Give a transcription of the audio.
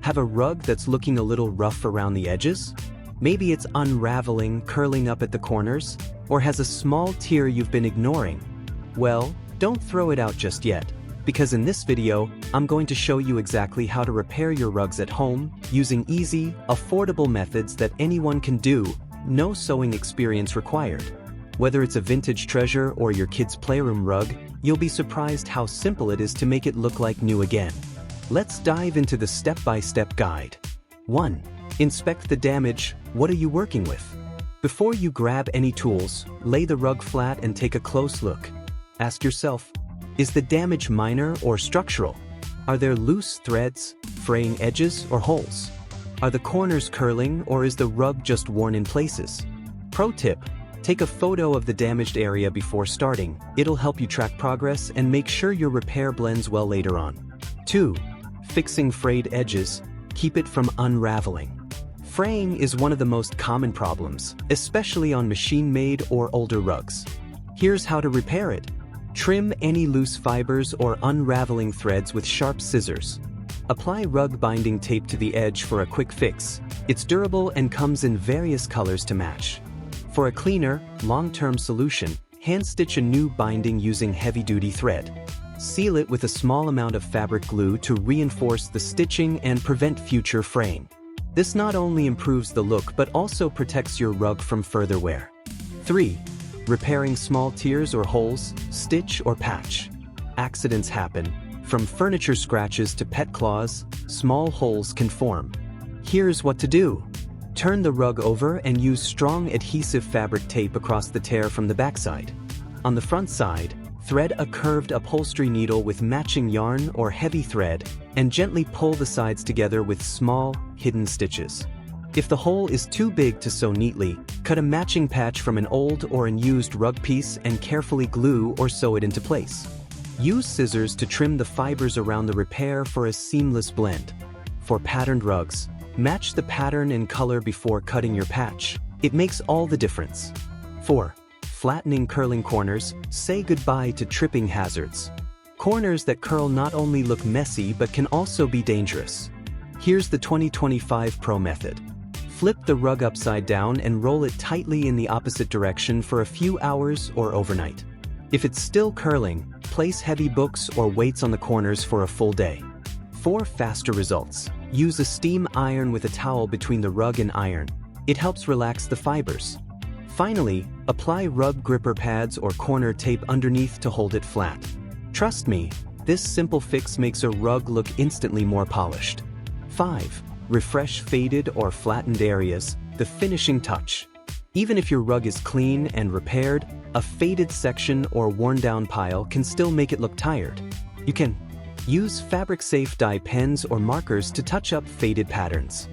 Have a rug that's looking a little rough around the edges? Maybe it's unraveling, curling up at the corners, or has a small tear you've been ignoring. Well, don't throw it out just yet, because in this video, I'm going to show you exactly how to repair your rugs at home using easy, affordable methods that anyone can do, no sewing experience required. Whether it's a vintage treasure or your kid's playroom rug, you'll be surprised how simple it is to make it look like new again. Let's dive into the step-by-step guide. 1. Inspect the damage. What are you working with? Before you grab any tools, lay the rug flat and take a close look. Ask yourself, is the damage minor or structural? Are there loose threads, fraying edges, or holes? Are the corners curling, or is the rug just worn in places? Pro tip: take a photo of the damaged area before starting. It'll help you track progress and make sure your repair blends well later on. 2. Fixing frayed edges. Keep it from unraveling. Fraying is one of the most common problems, especially on machine-made or older rugs. Here's how to repair it. Trim any loose fibers or unraveling threads with sharp scissors. Apply rug binding tape to the edge for a quick fix. It's durable and comes in various colors to match. For a cleaner, long-term solution, hand-stitch a new binding using heavy-duty thread. Seal it with a small amount of fabric glue to reinforce the stitching and prevent future fraying. This not only improves the look but also protects your rug from further wear. 3. Repairing small tears or holes, stitch or patch. Accidents happen. From furniture scratches to pet claws, small holes can form. Here's what to do. Turn the rug over and use strong adhesive fabric tape across the tear from the backside. On the front side, thread a curved upholstery needle with matching yarn or heavy thread and gently pull the sides together with small, hidden stitches. If the hole is too big to sew neatly, cut a matching patch from an old or unused rug piece and carefully glue or sew it into place. Use scissors to trim the fibers around the repair for a seamless blend. For patterned rugs, match the pattern and color before cutting your patch. It makes all the difference. 4. Flattening curling corners. Say goodbye to tripping hazards. Corners that curl not only look messy but can also be dangerous. Here's the 2025 Pro method. Flip the rug upside down and roll it tightly in the opposite direction for a few hours or overnight. If it's still curling, place heavy books or weights on the corners for a full day. 4. Faster results. Use a steam iron with a towel between the rug and iron. It helps relax the fibers. Finally, apply rug gripper pads or corner tape underneath to hold it flat. Trust me, this simple fix makes a rug look instantly more polished. 5. Refresh faded or flattened areas, the finishing touch. Even if your rug is clean and repaired, a faded section or worn-down pile can still make it look tired. You can use fabric-safe dye pens or markers to touch up faded patterns.